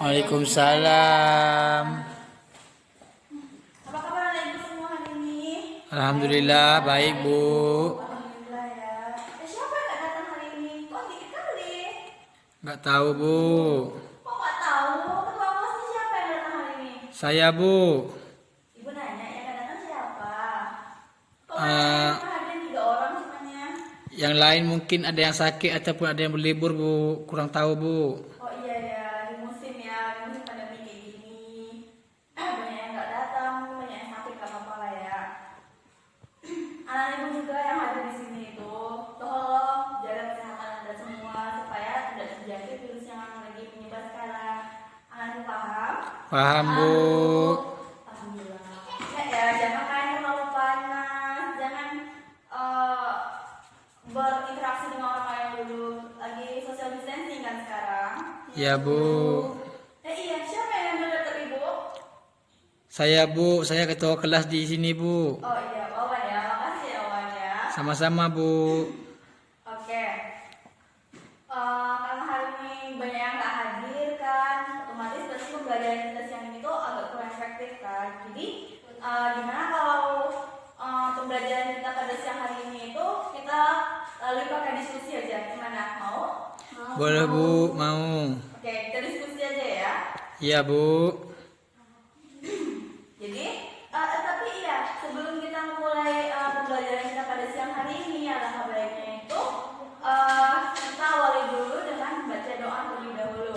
Waalaikumsalam. Apa kabar anak ibu semua hari ini? Alhamdulillah baik Bu. Alhamdulillah ya. Siapa yang nggak datang hari ini? Kok dikit kali? Nggak tahu Bu. Kok nggak tahu? Ketua kelasnya siapa yang datang hari ini? Saya Bu. Ibu nanya yang nggak datang siapa? Kok Eh, ada 3 orang semuanya? yang lain mungkin ada yang sakit ataupun ada yang berlibur Bu. Kurang tahu Bu. Oh iya ya, di musim pandemi kayak gini. Banyak yang nggak datang, banyak yang sakit nggak apa-apa lah ya. Anak ibu juga yang ada di sini itu, tolong jaga kesehatan anda semua supaya tidak terjangkit virus yang lagi menyebar sekarang. Anak ibu paham? Paham Bu. Alhamdulillah. Ya, jangan main terlalu panas, jangan eh, berinteraksi dengan orang lain dulu. Lagi social distancing kan sekarang. Ya Bu. Iya, siapa yang mendaftar ibu? Saya Bu. Saya ketua kelas di sini Bu. Oh iya, Wawan ya, makasih ya Wawan ya. Sama-sama Bu. Oke. Karena hari ini banyak yang nggak hadir kan, otomatis pasti pembelajaran kita siang ini tuh agak kurang efektif kan. Jadi gimana kalau pembelajaran kita pada siang hari ini itu kita lalui pakai diskusi aja, gimana? Mau? Boleh Bu. Mau. Oke, kita diskusi aja ya. Iya Bu. Jadi, tapi iya, sebelum kita memulai pembelajaran kita pada siang hari ini, alangkah baiknya itu kita awali dulu dengan membaca doa terlebih dahulu.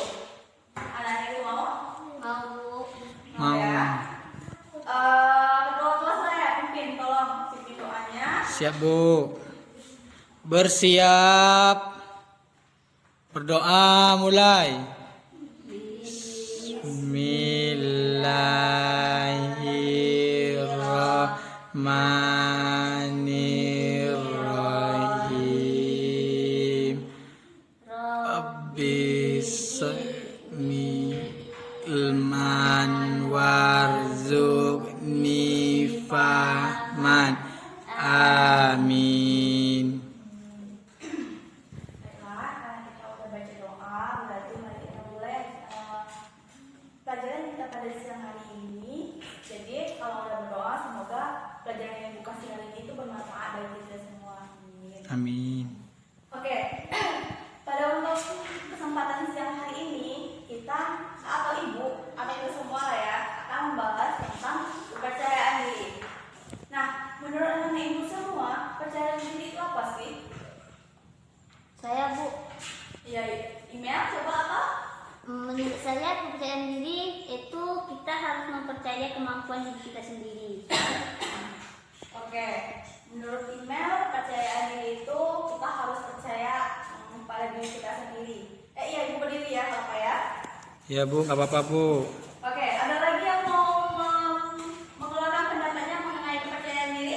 Anak itu mau? Mau. Ya. Ketua kelas saya, pimpin, tolong pimpin doanya. Siap Bu. Bersiap. Berdoa mulai. Bismillahirrahmanirrahim. Bismi ilman warzuqni fahman. Amin. Baiklah, karena kita udah baca doa, berarti mari kita mulai pelajaran kita pada siang hari ini. Jadi kalau udah berdoa, semoga pelajaran yang buka siang hari ini itu bermanfaat bagi kita semua. Amin. Amin. Oke, pada untuk kesempatan siang hari ini kita atau ibu atau kita semua lah ya akan membahas tentang kepercayaan diri. Nah, menurut anak ibu semua, percaya diri itu apa sih? Saya Bu, Iya, email coba apa? menurut saya kepercayaan diri itu kita harus mempercayai kemampuan diri kita sendiri. Oke, menurut email kepercayaan diri itu kita harus percaya pada diri kita sendiri. Iya, ibu berdiri ya, Bapak ya. Ya Bu, nggak apa-apa Bu. Oke, ada lagi yang mau mengeluarkan pendapatnya mengenai kepercayaan diri?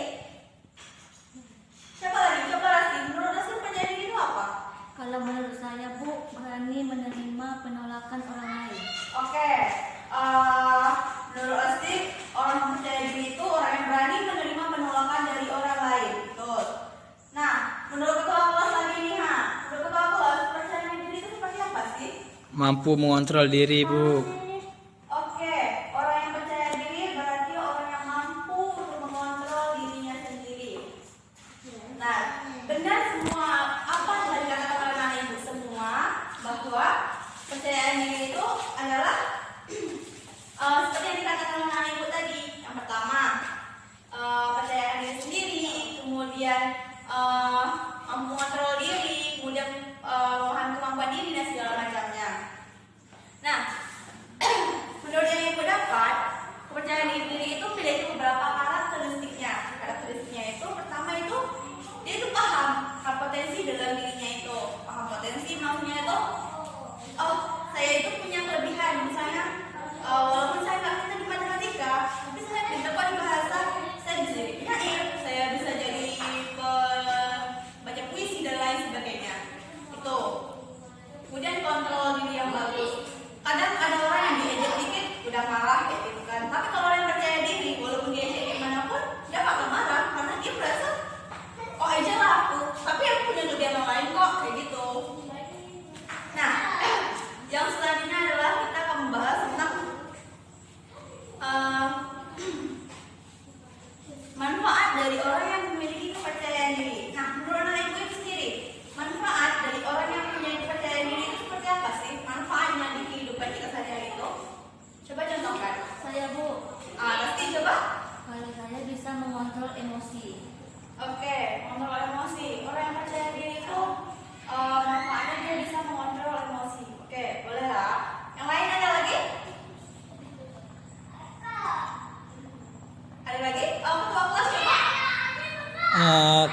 Siapa lagi? Coba Rasti. Menurut Rasti kepercayaan diri itu apa? Kalau menurut saya Bu, berani menerima penolakan orang lain. Oke, menurut Rasti orang yang percaya diri itu orang yang berani menerima penolakan dari orang lain. Betul. Nah, menurut ketua kelas lagi nih, menurut ketua kelas kepercayaan diri itu seperti apa sih? Mampu mengontrol diri Bu. Oke, orang yang percaya diri berarti orang yang mampu untuk mengontrol dirinya sendiri. Nah, benar semua apa yang tadi dikatakan oleh anak ibu semua bahwa percayaan diri itu adalah seperti yang dikatakan oleh anak ibu tadi. Yang pertama, percayaan diri sendiri, kemudian mampu mengontrol diri, kemudian memahami kemampuan diri dan segala macamnya. Nah, menurut yang ibu dapat, kepercayaan diri itu memiliki beberapa karakteristiknya. Karakteristiknya itu pertama itu dia itu paham potensi dalam dirinya itu. Paham potensi maksudnya itu, oh saya itu punya kelebihan, misalnya walaupun saya nggak pintar di matematika, tapi saya pintar kok di bahasa, saya bisa jadi penyair, saya bisa jadi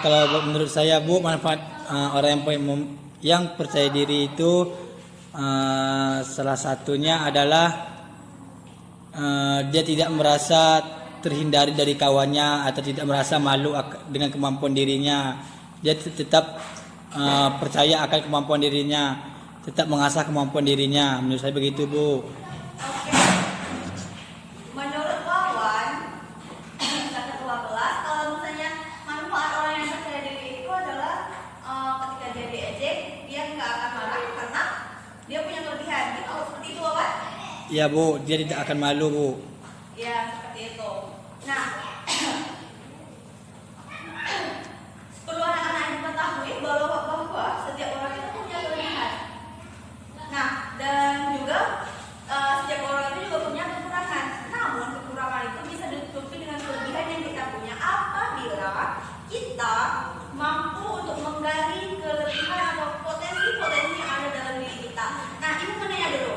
Kalau menurut saya Bu, manfaat orang yang percaya diri itu salah satunya adalah dia tidak merasa terhindari dari kawannya atau tidak merasa malu dengan kemampuan dirinya. Dia tetap percaya akan kemampuan dirinya, tetap mengasah kemampuan dirinya. Menurut saya begitu Bu. Oke. Menurut Wawan, misalnya ketua kelas, kalau misalnya manfaat orang yang percaya diri itu adalah ketika dia diejek, dia nggak akan marah karena dia punya kelebihan. Gitu, seperti itu Wawan? Iya Bu, dia tidak akan malu Bu. Ya, seperti itu. Nah, perlu anak-anak diketahui bahwa setiap orang itu punya kelebihan. Nah, dan juga setiap orang itu juga punya kekurangan. Namun kekurangan itu bisa ditutupi dengan kelebihan yang kita punya apabila kita mampu untuk menggali kelebihan atau potensi-potensi yang ada dalam diri kita. Nah, ini menanya dulu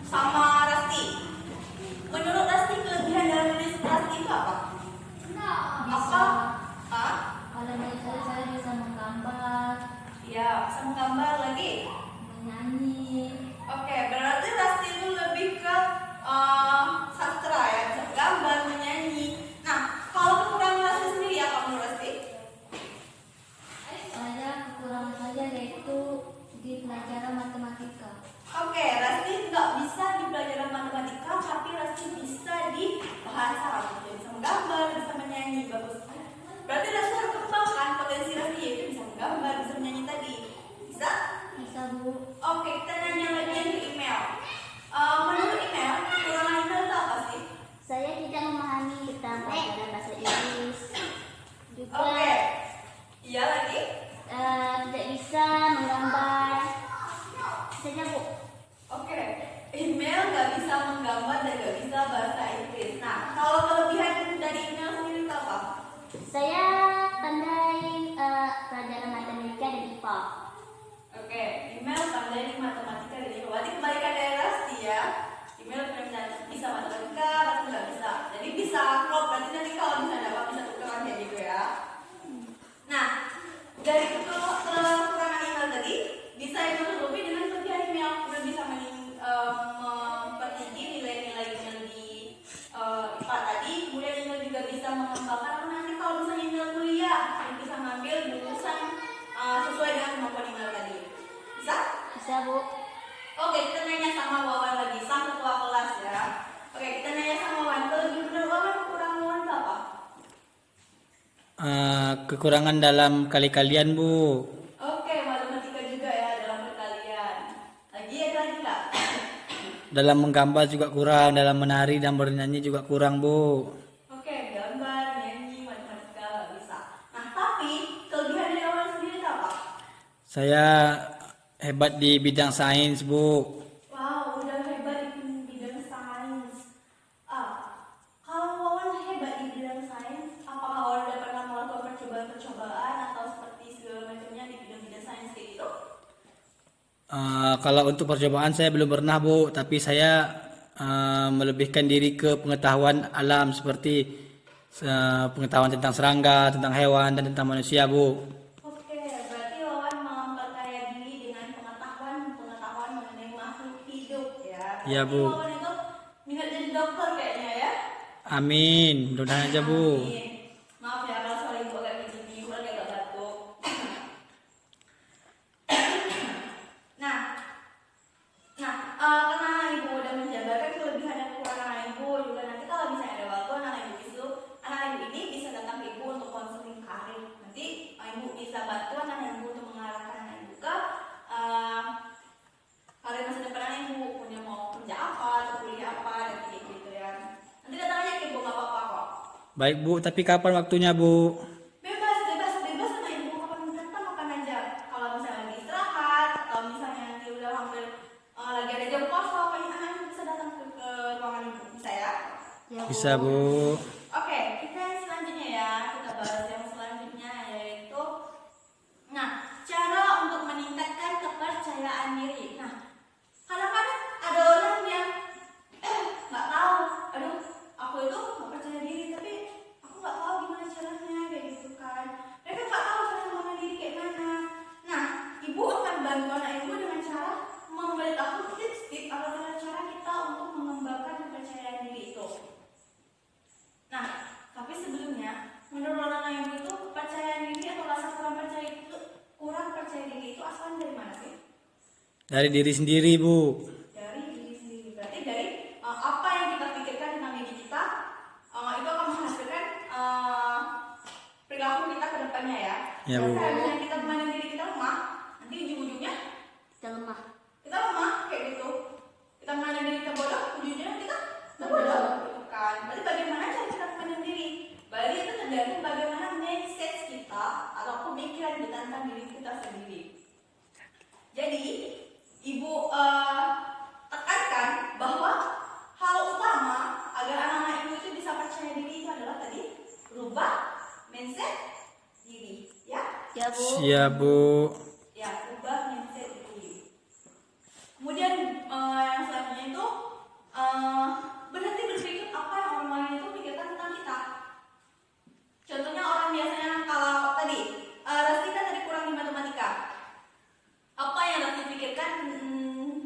sama Rasti. Menurut Rasti kelebihan dalam diri Rasti itu apa? Apa? Kalau menurut saya bisa menggambar, Ya, bisa menggambar lagi. menyanyi. Oke, berarti Rasti itu lebih ke sastra ya, bisa gambar, menyanyi. Nah, kalau kekurangan Rasti sendiri apa menurut Rasti? Saya kekurangan saja yaitu di pelajaran matematika. Oke, Rasti nggak bisa di pelajaran matematika, tapi Rasti bisa di bahasa. Dia bisa menggambar, bisa menyanyi, bagus. Berarti Rasti harus kembangkan potensi Rasti yaitu bisa menggambar, bisa menyanyi tadi. Bisa? Bisa Bu. Oke, kita nanya lagi yang di email. Menurut email, kekurangan email itu apa sih? Saya tidak memahami tentang pelajaran bahasa Inggris. Juga Oke, iya lagi. tidak bisa menggambar. Saja Bu. Oke, email nggak bisa menggambar dan nggak bisa bahasa Inggris. Nah, kalau kelebihan dari email sendiri itu apa? Saya pandai pelajaran matematika dan IPA. Oke, email pandai matematika dan IPA. Berarti kebalikan dari Rasti ya. Email bisa matematika, Rasti nggak bisa. Jadi bisa klop. Berarti nanti kalau misalnya dapat bisa tukeran kayak gitu ya. Nah, dari kekurangan email tadi bisa ditutupi dengan kelebihan email. Udah bisa mempertinggi nilai-nilai email di IPA tadi. Kemudian email juga bisa mengembangkan nanti kalau misalnya email kuliah bisa mengambil jurusan sesuai dengan kemampuan email tadi. Bisa? Bisa Bu. Oke, kita nanya sama Wawan lagi, sang ketua kelas ya. Oke, kita nanya sama Wawan. Kelebihan dari Wawan, kekurangan Wawan itu apa? Kekurangan dalam kali-kalian Bu. Oke, matematika juga ya dalam perkalian. Lagi ada lagi nggak? Dalam menggambar juga kurang, dalam menari dan bernyanyi juga kurang Bu. Oke, gambar, nyanyi, matematika nggak bisa. Nah, tapi kelebihan dari Wawan sendiri itu apa? Saya hebat di bidang sains Bu. Wow, udah hebat di bidang sains. Kalau Wawan hebat di bidang sains, apakah Wawan udah pernah melakukan percobaan-percobaan atau seperti segala macamnya di bidang-bidang sains kayak gitu? Kalau untuk percobaan saya belum pernah Bu, tapi saya melebihkan diri ke pengetahuan alam seperti pengetahuan tentang serangga, tentang hewan dan tentang manusia Bu. Oke, berarti Wawan memperkaya diri dengan pengetahuan mengenai makhluk hidup ya. Iya, Berarti Bu. Wawan itu minat jadi dokter kayaknya ya. Amin, mudah-mudahan aja Bu. Amin. Maaf ya kalau suara ibu agak gini, ibu lagi agak batuk. Nah, karena ibu udah menjabarkan kelebihan dan kekurangan ibu, juga nanti kalau misalnya ada waktu anak ibu ini bisa datang ke ibu untuk konseling karir. Nanti ibu bisa bantu anak ibu untuk mengarahkan anak ibu ke karir masa depan anak ibu, punya mau kerja apa atau kuliah apa dan kayak gitu ya. Nanti datang aja ke ibu nggak apa-apa kok. Baik Bu, tapi kapan waktunya Bu? Bebas sama ibu kapan datang kapan aja. Kalau misalnya lagi istirahat atau misalnya nanti udah hampir lagi ada jam kosong, anak ibu bisa datang ke ruangan ibu, bisa ya? Ya, Bu. Bisa Bu. Oke, kita yang selanjutnya ya, kita bahas yang selanjutnya yaitu, nah, cara untuk meningkatkan kepercayaan diri. Nah, kadang-kadang ada orang yang nggak tahu, aduh, aku itu nggak percaya diri, tapi aku nggak tahu gimana caranya kayak gitu kan. Dari diri sendiri, Bu. Dari diri sendiri. Berarti dari apa yang kita pikirkan tentang diri kita, itu akan menghasilkan perilaku kita ke depannya ya. Ya, Bu. Kalau misalnya kita memandang diri kita lemah, nanti ujung-ujungnya Kita lemah. kita lemah kayak gitu. Kita memandang diri kita bodoh, ujung-ujungnya kita bodoh gitu kan. Berarti bagaimana cara kita memandang diri? Berarti itu tergantung bagaimana mindset kita atau pemikiran kita tentang diri kita sendiri. Jadi Ibu tekankan bahwa hal utama agar anak-anak ibu itu bisa percaya diri itu adalah tadi berubah mindset diri, ya? Ya, Bu. Siap, Bu. Ya, ubah mindset diri. Kemudian yang selanjutnya itu berhenti berpikir apa yang orang lain itu pikirkan tentang kita. Contohnya orang biasanya kalau tadi Rasti kan tadi kurang di matematika. Apa yang Rasti pikirkan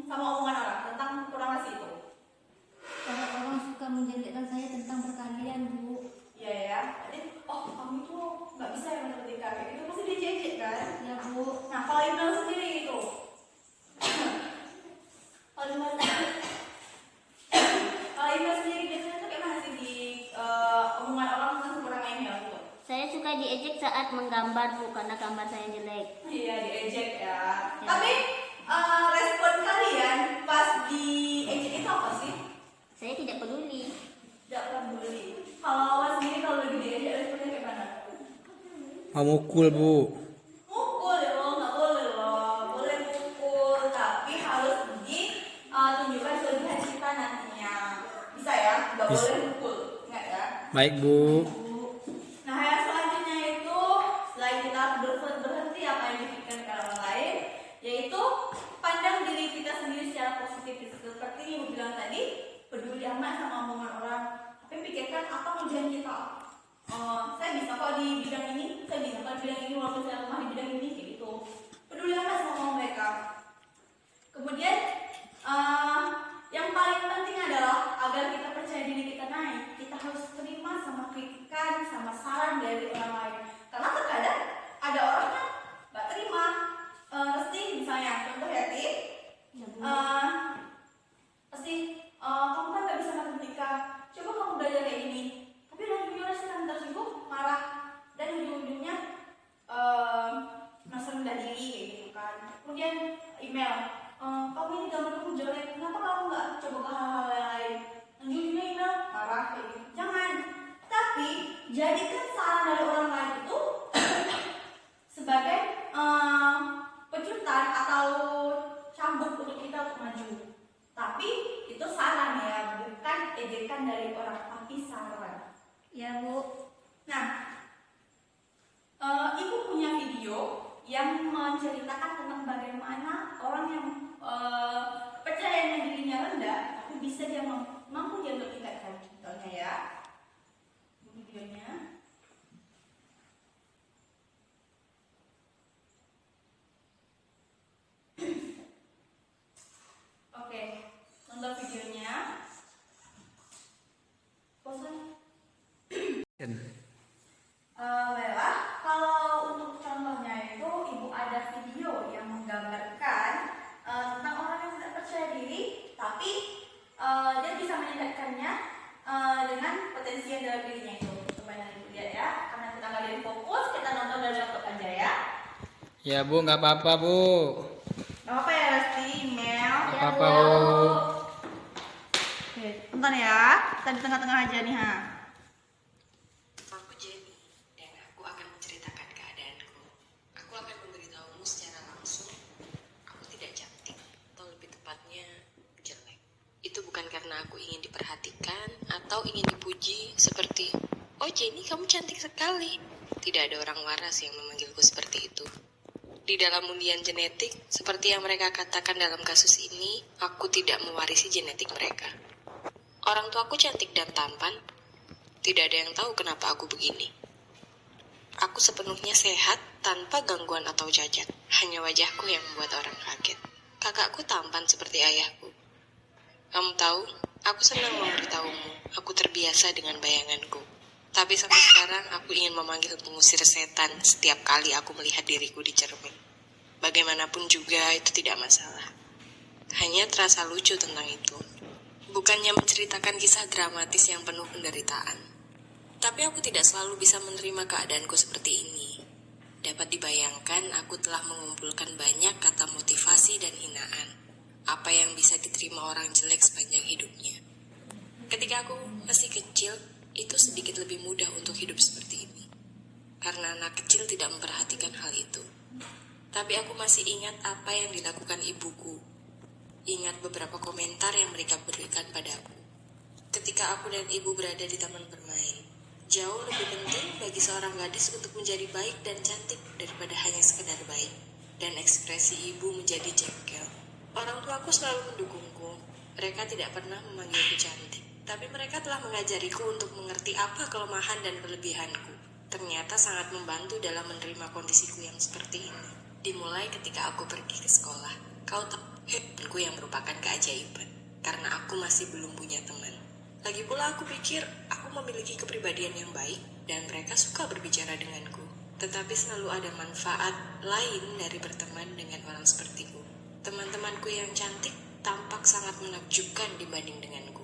sama omongan orang tentang kurang Rasti itu? Kalau orang suka menjelekkan saya tentang perkalian, Bu. Iya ya. Jadi kamu tuh nggak bisa ya matematika kayak gitu pasti dijejek kan? Ya, Bu. Nah kalau Iqbal sendiri itu, kalau Iqbal sendiri biasanya tuh kayak mana sih di omongan orang tentang kurang Emil gitu? Saya suka diejek saat menggambar, Bu, karena gambar saya jelek. Iya diejek ya. Tapi respon kalian pas diejek itu apa sih? Saya tidak peduli. Tidak peduli. Kalau awal sendiri kalau lagi diejek responnya kayak mana? Memukul, Bu. Mukul ya lo, nggak boleh loh. Boleh mukul, tapi harus tunjukkan kelebihan kita nantinya. Bisa ya? Nggak Bisa. boleh mukul, nggak ya? Baik, Bu. Nah yang selanjutnya itu selain kita berhenti apa yang dipikirkan orang lain, yaitu pandang diri kita sendiri secara positif. Seperti yang Ibu bilang tadi, peduli amat sama omongan orang, tapi pikirkan apa tujuan kita. Saya bisa kok di bidang ini, saya bisa kok di bidang ini walaupun saya lemah di bidang ini kayak gitu. Peduli amat sama omongan mereka. Kemudian yang paling penting adalah agar kita percaya diri kita naik, kita harus terima sama kritikan, sama saran dari orang lain. Karena terkadang ada orang yang nggak terima. Pasti misalnya contoh ya, Ti. Ya, Bu. Pasti kamu kan nggak bisa matematika. Coba kamu belajar kayak gini. Tapi ujung-ujungnya Resti akan tersinggung, marah, dan ujung-ujungnya merasa rendah diri kayak gitu kan. Kemudian email. Kamu ini gambar kamu jelek, kenapa kamu nggak coba ke hal-hal yang lain? Ujung-ujungnya email, marah kayak gitu. Jangan. Tapi jadikan saran dari orang lain itu sebagai pecutan atau cambuk untuk kita untuk maju. Tapi itu saran ya, bukan ejekan dari orang, tapi saran. Ya, Bu. Nah, Ibu punya video yang menceritakan tentang bagaimana orang yang kepercayaan dirinya rendah, tapi bisa dia mampu dia untuk tingkatkan. Contohnya ya, videonya. Oke, nonton videonya. Bosan? Baiklah, kalau untuk contohnya itu Ibu ada video yang menggambarkan tentang orang yang tidak percaya diri, tapi dia bisa meningkatkannya dengan potensi yang dalam dirinya itu. Coba yang Ibu lihat ya, karena kita nggak ada fokus, kita nonton dari laptop aja ya. Ya, Bu, nggak apa-apa, Bu. Gak apa-apa ya Resti, Mel. Nggak apa-apa, Bu. Oke, nonton ya, kita di tengah-tengah aja nih ha. Aku Jenny, dan aku akan menceritakan keadaanku. Aku akan memberitahumu secara langsung, aku tidak cantik, atau lebih tepatnya jelek. Itu bukan karena aku ingin diperhatikan atau ingin dipuji seperti, "Oh Jenny, kamu cantik sekali." Tidak ada orang waras yang memanggilku seperti itu. Di dalam undian genetik, seperti yang mereka katakan dalam kasus ini, aku tidak mewarisi genetik mereka. Orang tuaku cantik dan tampan. Tidak ada yang tahu kenapa aku begini. Aku sepenuhnya sehat tanpa gangguan atau cacat. Hanya wajahku yang membuat orang kaget. Kakakku tampan seperti ayahku. Kamu tahu, aku senang memberitahumu. Aku terbiasa dengan bayanganku. Tapi sampai sekarang aku ingin memanggil pengusir setan setiap kali aku melihat diriku di cermin. Bagaimanapun juga itu tidak masalah. hanya terasa lucu tentang itu. Bukannya menceritakan kisah dramatis yang penuh penderitaan. Tapi aku tidak selalu bisa menerima keadaanku seperti ini. Dapat dibayangkan aku telah mengumpulkan banyak kata motivasi dan hinaan. Apa yang bisa diterima orang jelek sepanjang hidupnya. Ketika aku masih kecil, itu sedikit lebih mudah untuk hidup seperti ini. Karena anak kecil tidak memperhatikan hal itu. Tapi aku masih ingat apa yang dilakukan ibuku. Ingat beberapa komentar yang mereka berikan padaku. Ketika aku dan ibu berada di taman bermain. Jauh lebih penting bagi seorang gadis untuk menjadi baik dan cantik daripada hanya sekedar baik. Dan ekspresi ibu menjadi jengkel. Orang tuaku selalu mendukungku. Mereka tidak pernah memanggilku cantik. Tapi mereka telah mengajariku untuk mengerti apa kelemahan dan kelebihanku. Ternyata sangat membantu dalam menerima kondisiku yang seperti ini. Dimulai ketika aku pergi ke sekolah. Kau tahu, temanku yang merupakan keajaiban. Karena aku masih belum punya teman. Lagi pula aku pikir aku memiliki kepribadian yang baik dan mereka suka berbicara denganku. Tetapi selalu ada manfaat lain dari berteman dengan orang sepertiku. Teman-temanku yang cantik tampak sangat menakjubkan dibanding denganku.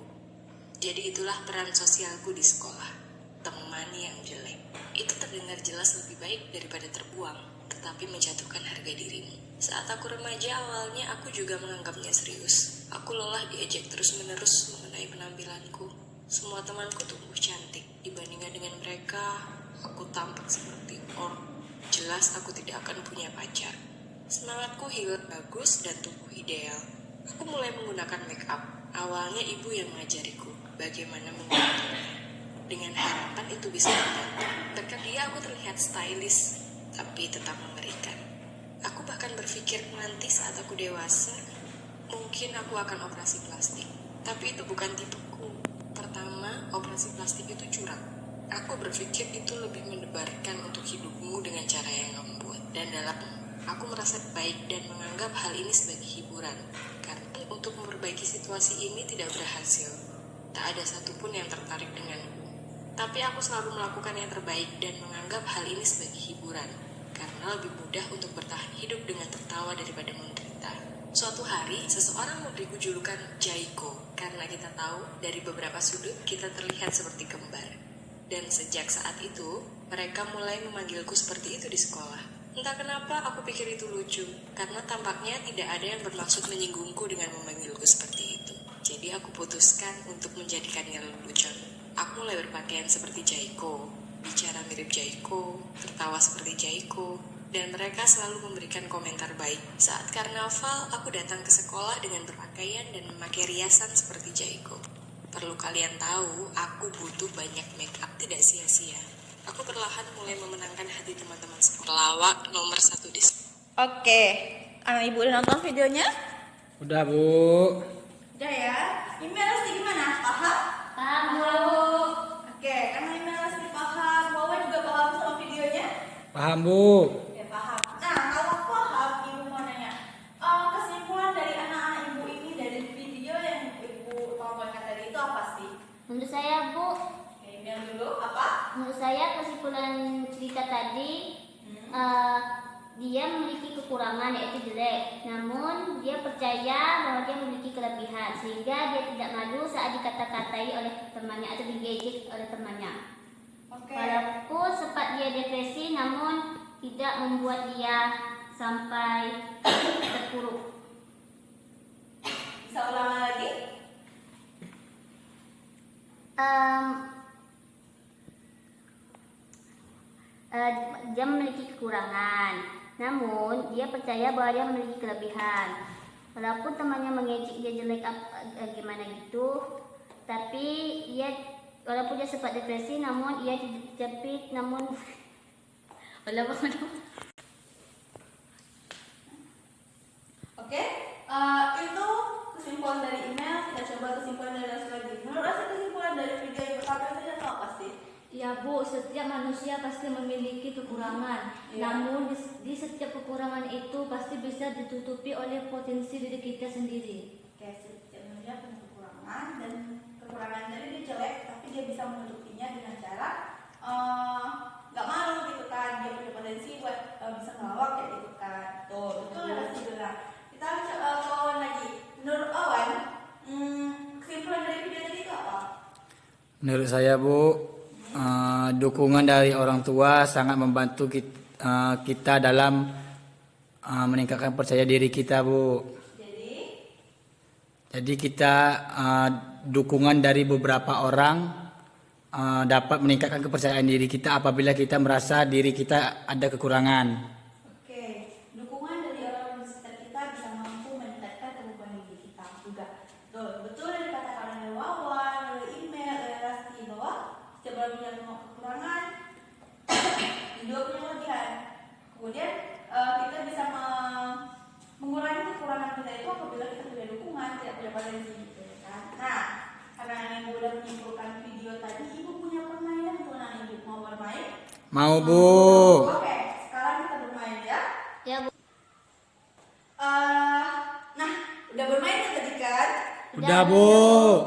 Jadi itulah peran sosialku di sekolah. Teman yang jelek. Itu terdengar jelas lebih baik daripada terbuang, tetapi menjatuhkan harga dirimu. Saat aku remaja, awalnya aku juga menganggapnya serius. Aku lelah diejek terus-menerus mengenai penampilanku. Semua temanku tumbuh cantik. Dibandingkan dengan mereka, aku tampak seperti orang. Jelas aku tidak akan punya pacar. Semangatku hilang bagus dan tumbuh ideal. Aku mulai menggunakan make up. Awalnya ibu yang mengajariku bagaimana menggunakannya. Dengan harapan itu bisa membantu. Berkat dia aku terlihat stylish, tapi tetap mengerikan. Aku bahkan berpikir nanti saat aku dewasa, mungkin aku akan operasi plastik. Tapi itu bukan tipeku. Pertama, operasi plastik itu curang. Aku berpikir itu lebih mendebarkan untuk hidupmu dengan cara yang lembut. Dan dalam aku merasa baik dan menganggap hal ini sebagai hiburan. Karena untuk memperbaiki situasi ini tidak berhasil. Tak ada satupun yang tertarik denganku. Tapi aku selalu melakukan yang terbaik dan menganggap hal ini sebagai hiburan. Karena lebih mudah untuk bertahan hidup dengan tertawa daripada menderita. Suatu hari, seseorang memberiku julukan Jaiko. Karena kita tahu, dari beberapa sudut kita terlihat seperti kembar. Dan sejak saat itu, mereka mulai memanggilku seperti itu di sekolah. Entah kenapa aku pikir itu lucu, karena tampaknya tidak ada yang bermaksud menyinggungku dengan memanggilku seperti itu. Jadi aku putuskan untuk menjadikannya lelucon. Aku mulai berpakaian seperti Jaiko, bicara mirip Jaiko, tertawa seperti Jaiko, dan mereka selalu memberikan komentar baik. Saat karnaval, aku datang ke sekolah dengan berpakaian dan memakai riasan seperti Jaiko. Perlu kalian tahu, aku butuh banyak make up, tidak sia-sia. Aku perlahan mulai memenangkan hati teman-teman sekolah. Pelawak nomor 1 di sekolah. Oke, Ibu udah nonton videonya? Udah, Bu. Udah ya. Ini Lesti gimana? Paham? Paham, Bu. Oke, karena ini Lesti paham, Wawan juga paham sama videonya? Paham, Bu. Oke, paham. Nah, kalau paham, Ibu mau nanya, kesimpulan dari anak-anak Ibu ini dari video yang Ibu tontonkan tadi itu apa sih? Menurut saya, Bu, Oke, email dulu, apa? menurut saya kesimpulan cerita tadi, dia memiliki kekurangan yaitu jelek. Namun dia percaya bahwa dia memiliki kelebihan sehingga dia tidak malu saat dikata-katai oleh temannya atau diejek oleh temannya. Oke. Walaupun sempat dia depresi, namun tidak membuat dia sampai terpuruk. Bisa ulang lagi? Dia memiliki kekurangan, namun dia percaya bahwa dia memiliki kelebihan. Walaupun temannya mengejek dia jelek gimana gitu, tapi walaupun dia sempat depresi, namun ia dijepit, namun walaupun Oke, itu kesimpulan dari email. Kita coba kesimpulan dari Lesti lagi. Menurut Lesti kesimpulan dari video yang pertama itu apa sih? Ya Bu, setiap manusia pasti memiliki kekurangan. Iya. Namun di setiap kekurangan itu pasti bisa ditutupi oleh potensi diri kita sendiri. Oke, setiap manusia punya kekurangan dan kekurangan dari dia jelek, tapi dia bisa menutupinya dengan cara nggak malu gitu kan. Dia punya potensi buat bisa ngelawak kayak gitu kan. Tuh, betul Lesti bilang. Kita kawan lagi. Menurut saya Bu, dukungan dari orang tua sangat membantu kita dalam meningkatkan percaya diri kita Bu. Jadi kita dukungan dari beberapa orang dapat meningkatkan kepercayaan diri kita apabila kita merasa diri kita ada kekurangan. Oke, dukungan dari orang di sekitar kita bisa mampu meningkatkan kemampuan diri kita juga. Betul yang dikatakan oleh Wawan, oleh email, oleh Rasti bahwa setiap orang punya kekurangan, juga punya kelebihan. Kemudian kita bisa mengurangi kekurangan kita itu apabila kita punya dukungan, tidak punya potensi gitu kan. Nah, karena Ibu udah menyimpulkan video tadi, Ibu punya permainan untuk anak Ibu. Mau bermain? Mau Bu? Oke, sekarang kita bermain ya. Ya Bu. Nah, udah bermain kan tadi kan? Udah Bu.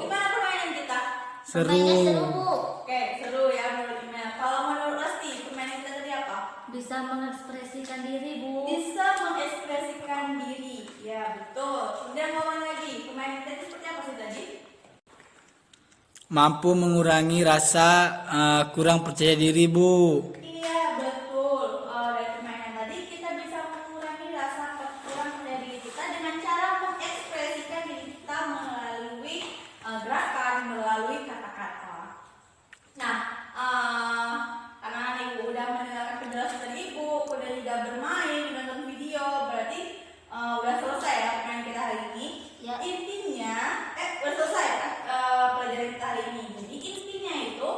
Gimana permainan kita? Mainnya seru Seru. Bu. Oke, seru ya menurut Email. Kalau menurut Rasti, permainan kita tadi apa? Bisa mengekspresikan diri, Bu. Bisa mengekspresikan diri. Ya, betul. Kemudian ngomong lagi, permainan tadi seperti apa sih tadi? Mampu mengurangi rasa kurang percaya diri Bu. Iya, betul. Dari permainan tadi kita bisa mengurangi rasa kurang percaya diri kita dengan cara mengekspresikan diri kita melalui gerakan, melalui kata-kata. Nah, karena Ibu udah mendengarkan penjelasan dari Ibu, udah juga bermain, udah nonton video, berarti udah selesai ya permainan kita hari ini. Ya. Intinya, udah selesai ya pelajaran kita hari ini. Jadi intinya itu,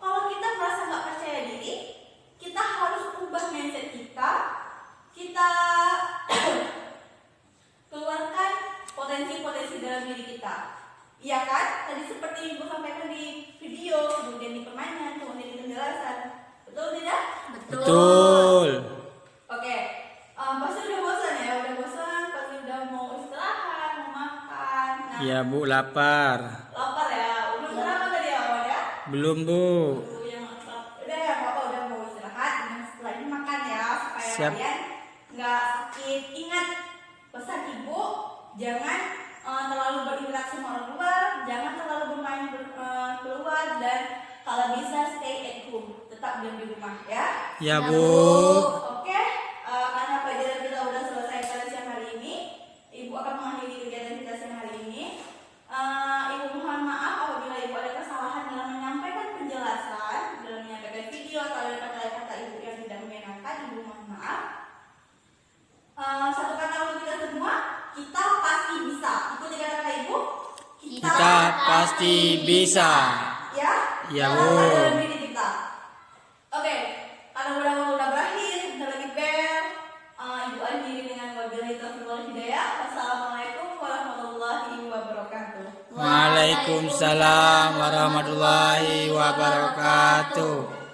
kalau kita merasa nggak percaya diri, kita harus ubah mindset kita. Kita keluarkan potensi-potensi dalam diri kita. Iya kan? Tadi seperti Ibu sampaikan di video, kemudian di permainan, kemudian di penjelasan. Betul tidak? Betul. Oke. Pasti udah bosan ya? Udah bosan, pasti udah mau istirahat, mau makan. Nah, Ya Bu, lapar. lapar ya? Belum sarapan tadi awal ya? Belum Bu. Udah ya, Bapak udah mau istirahat. Dan setelah ini makan ya, supaya Siap. kalian nggak sakit. Ingat pesan Ibu, jangan terlalu berinteraksi sama orang luar, jangan terlalu bermain keluar, dan kalau bisa stay at home, tetap diam di rumah ya. Ya Ya, Bu. Oke, karena pelajaran kita udah selesai pada siang hari ini, Ibu akan mengakhiri kegiatan kita siang hari ini. Ibu mohon maaf apabila Ibu ada kesalahan dalam menyampaikan penjelasan, dalam menyampaikan video atau ada kata-kata Ibu yang tidak menyenangkan. Ibu mohon maaf. Satu kata untuk kita semua, kita pasti bisa. Ikuti kata-kata Ibu. Kita pasti bisa. Ya. Ya, Dalam Bu. dalam diri kita. Oke, karena udah berakhir, sebentar lagi bel. Ibu akhiri dengan wabillahi taufiq wal hidayah. Wassalamualaikum warahmatullahi wabarakatuh. Waalaikumsalam warahmatullahi wabarakatuh.